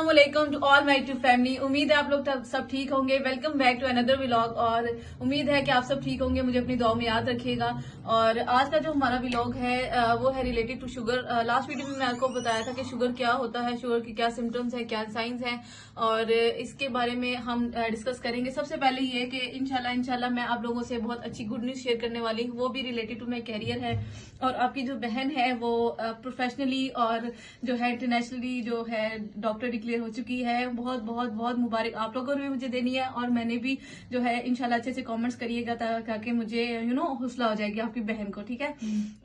अस्सलाम वालेकुम to all my YouTube family. उम्मीद है आप लोग सब ठीक होंगे। Welcome back to another vlog और उम्मीद है कि आप सब ठीक होंगे। मुझे अपनी दुआ में याद रखिएगा। और आज का जो हमारा व्लॉग है वो है related to sugar. Last video में मैं आपको बताया था कि शुगर क्या होता है, शुगर के क्या सिम्टम्स है, क्या साइंस है और इसके बारे में हम डिस्कस करेंगे। सबसे पहले ये कि इंशाल्लाह मैं आप लोगों से बहुत अच्छी गुड न्यूज शेयर करने वाली हूँ, वो भी रिलेटेड टू माई कैरियर है। और आपकी जो बहन है वो प्रोफेशनली और जो है इंटरनेशनली जो है डॉक्टर डिक्लेयर हो चुकी है। बहुत बहुत बहुत मुबारक आप लोगों ने भी मुझे देनी है और मैंने भी जो है इंशाल्लाह अच्छे से कमेंट्स करिएगा ताकि मुझे हौसला हो जाएगी आपकी बहन को। ठीक है।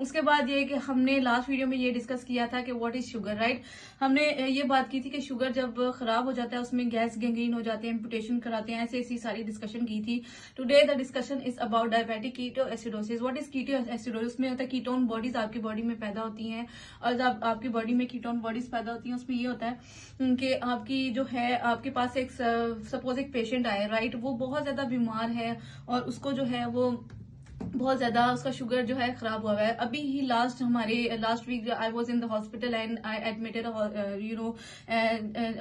उसके बाद ये कि हमने लास्ट वीडियो में ये डिस्कस किया था कि व्हाट इज शुगर, राइट। हमने ये बात की थी कि शुगर जब खराब हो जाता है उसमें गैस गैंग्रीन हो जाते हैं, एम्पुटेशन कराते हैं, ऐसी ऐसी सारी डिस्कशन की थी। Today the discussion is about diabetic ketoacidosis. What is ketoacidosis? उसमें होता है कीटोन बॉडीज आपकी बॉडी में पैदा होती हैं और जब आपकी बॉडी में कीटोन बॉडीज पैदा होती हैं उसमें ये होता है कि आपकी जो है आपके पास एक सपोज एक पेशेंट आया, राइट, वो बहुत ज्यादा बीमार है और उसको जो है वो बहुत ज्यादा उसका शुगर जो है खराब हुआ है। अभी ही last week I was in the hospital and I admitted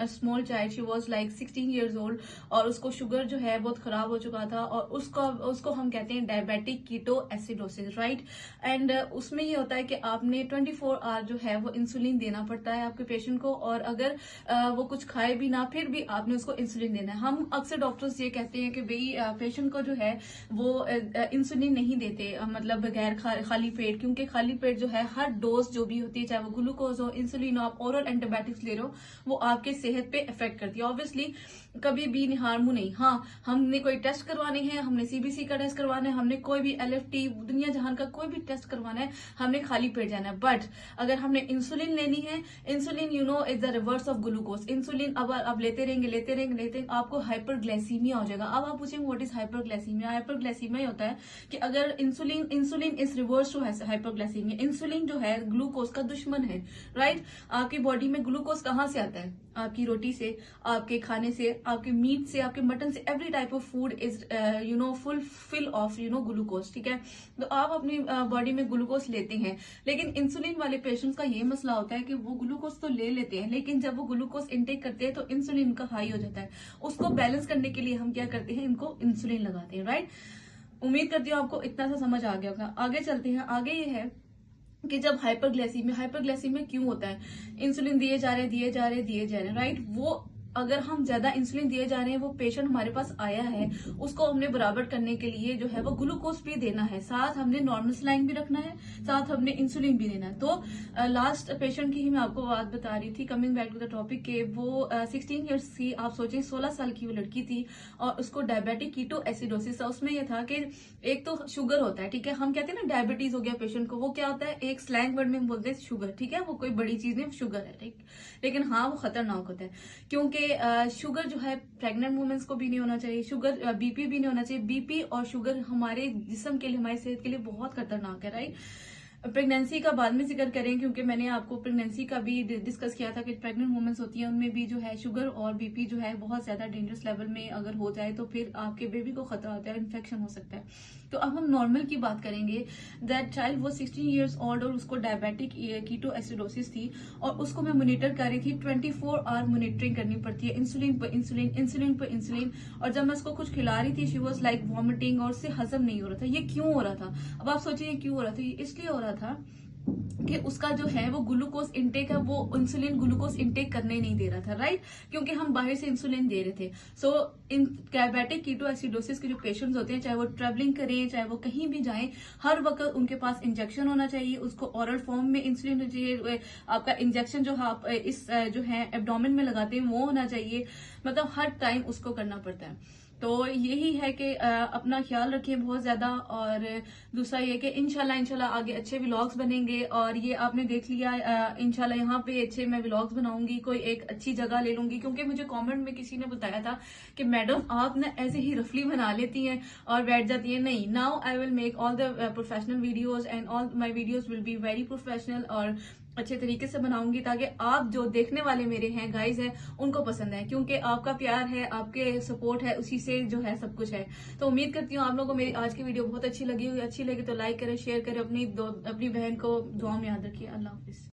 small child. She was like 16 years old और उसको शुगर जो है बहुत खराब हो चुका था और उसको हम कहते हैं डायबिटिक कीटोएसिडोसिस, राइट। एंड उसमें ये होता है कि आपने 24 आवर जो है वो इंसुलिन देना पड़ता है आपके पेशेंट को और अगर वो कुछ खाए भी ना फिर भी आपने उसको इंसुलिन देना है। हम अक्सर डॉक्टर्स ये कहते हैं कि भाई पेशेंट को जो है वो इंसुलिन नहीं देते, मतलब बगैर खाली पेट, क्योंकि खाली पेट जो है हर डोज जो भी होती है चाहे वो ग्लूकोज हो, इंसुलिन हो, आप ओरल एंटीबायोटिक्स ले रहे हो, वो आपके सेहत पे इफेक्ट करती है। ऑब्वियसली कभी भी हार्मफुल नहीं। हाँ, हमने कोई टेस्ट करवाने हैं, हमने सीबीसी का टेस्ट करवाना है, हमने कोई भी एलएफटी दुनिया जहान का कोई भी टेस्ट करवाना है, हमने खाली पेट जाना है। बट अगर हमने इंसुलिन लेनी है, insulin is the reverse of glucose. Insulin अब आप लेते रहेंगे आपको हाइपरग्लाइसीमिया हो जाएगा। अब आप पूछेंगे व्हाट इज हाइपरग्लाइसीमिया? हाइपरग्लाइसीमिया होता है कि अगर insulin is reverse to hyperglycaemia. Insulin जो है ग्लूकोज का दुश्मन है, राइट। आपकी बॉडी में ग्लूकोज कहाँ से आता है? आपकी रोटी से, आपके खाने से, आपके मीट से, आपके मटन से। Every type of food is full fill of glucose. ठीक है। तो आप अपनी बॉडी में ग्लूकोज लेते हैं, लेकिन इंसुलिन वाले पेशेंट्स का ये मसला होता है कि वो ग्लूकोज तो ले लेते हैं लेकिन जब वो ग्लूकोज इनटेक करते हैं तो इंसुलिन का हाई हो जाता है। उसको बैलेंस करने के लिए हम क्या करते हैं? इनको इंसुलिन लगाते हैं, राइट। उम्मीद करती हूँ आपको इतना सा समझ आ गया होगा। आगे चलते हैं। आगे ये है कि जब हाइपरग्लाइसीमिया क्यों होता है? इंसुलिन दिए जा रहे, राइट। वो अगर हम ज्यादा इंसुलिन दिए जा रहे हैं, वो पेशेंट हमारे पास आया है, उसको हमने बराबर करने के लिए जो है वो ग्लूकोज भी देना है, साथ हमने नॉर्मल सलाइन भी रखना है, साथ हमने इंसुलिन भी देना है। तो लास्ट पेशेंट की ही मैं आपको बात बता रही थी, coming back to the topic, के वो 16 ईयर्स थी। आप सोचें 16 साल की वो लड़की थी और उसको डायबिटिक कीटोएसिडोसिस था। उसमें यह था कि एक तो शुगर होता है, ठीक है, हम कहते हैं ना डायबिटीज हो गया पेशेंट को, वो क्या होता है? एक स्लैंग वर्ड में हम बोलते हैं शुगर, ठीक है, वो कोई बड़ी चीज नहीं, शुगर है, ठीक। लेकिन हाँ, वो खतरनाक होता है क्योंकि शुगर जो है प्रेग्नेंट वुमेन्स को भी नहीं होना चाहिए, शुगर बीपी भी नहीं होना चाहिए। बीपी और शुगर हमारे जिस्म के लिए, हमारी सेहत के लिए बहुत खतरनाक है, राइट। प्रेगनेंसी का बाद में जिक्र करें क्योंकि मैंने आपको प्रेगनेंसी का भी डिस्कस किया था कि प्रेग्नेंट वुमेन्स होती हैं उनमें भी जो है शुगर और बीपी जो है बहुत ज्यादा डेंजरस लेवल में अगर हो जाए तो फिर आपके बेबी को खतरा होता है, इन्फेक्शन हो सकता है। तो अब हम नॉर्मल की बात करेंगे। दैट चाइल्ड वो 16 इयर्स ओल्ड और उसको डायबिटिक कीटोएसिडोसिस थी और उसको मैं मॉनिटर कर रही थी। 24 आवर मॉनिटरिंग करनी पड़ती है, इंसुलिन पर इंसुलिन। और जब मैं उसको कुछ खिला रही थी शी वाज लाइक वॉमिटिंग और उससे हजम नहीं हो रहा था। ये क्यों हो रहा था? अब आप सोचिए क्यों हो रहा था? ये इसलिए हो रहा था कि उसका जो है वो ग्लूकोज इंटेक है, वो इंसुलिन ग्लूकोज इंटेक करने नहीं दे रहा था, राइट, क्योंकि हम बाहर से इंसुलिन दे रहे थे। सो इन डायबिटिक कीटोएसिडोसिस के जो पेशेंट्स होते हैं, चाहे वो ट्रेवलिंग करें, चाहे वो कहीं भी जाएं, हर वक्त उनके पास इंजेक्शन होना चाहिए, उसको ओरल फॉर्म में इंसुलिन होना चाहिए। आपका इंजेक्शन जो आप इस जो है एब्डोमेन में लगाते हैं वो होना चाहिए, मतलब हर टाइम उसको करना पड़ता है। तो यही है कि अपना ख्याल रखें बहुत ज्यादा। और दूसरा ये कि इंशाल्लाह आगे अच्छे व्लॉग्स बनेंगे और ये आपने देख लिया, इंशाल्लाह यहाँ पे अच्छे मैं व्लॉग्स बनाऊंगी, कोई एक अच्छी जगह ले लूंगी, क्योंकि मुझे कमेंट में किसी ने बताया था कि मैडम आप ना ऐसे ही रफली बना लेती हैं और बैठ जाती हैं। नहीं, now I will make all the professional videos and all my videos will be very professional और अच्छे तरीके से बनाऊंगी ताकि आप जो देखने वाले मेरे हैं गाइज हैं उनको पसंद है, क्योंकि आपका प्यार है, आपके सपोर्ट है, उसी से जो है सब कुछ है। तो उम्मीद करती हूँ आप लोगों को मेरी आज की वीडियो बहुत अच्छी लगी तो लाइक करें, शेयर करें, अपनी बहन को दुआ में याद रखिए। अल्लाह हाफिज।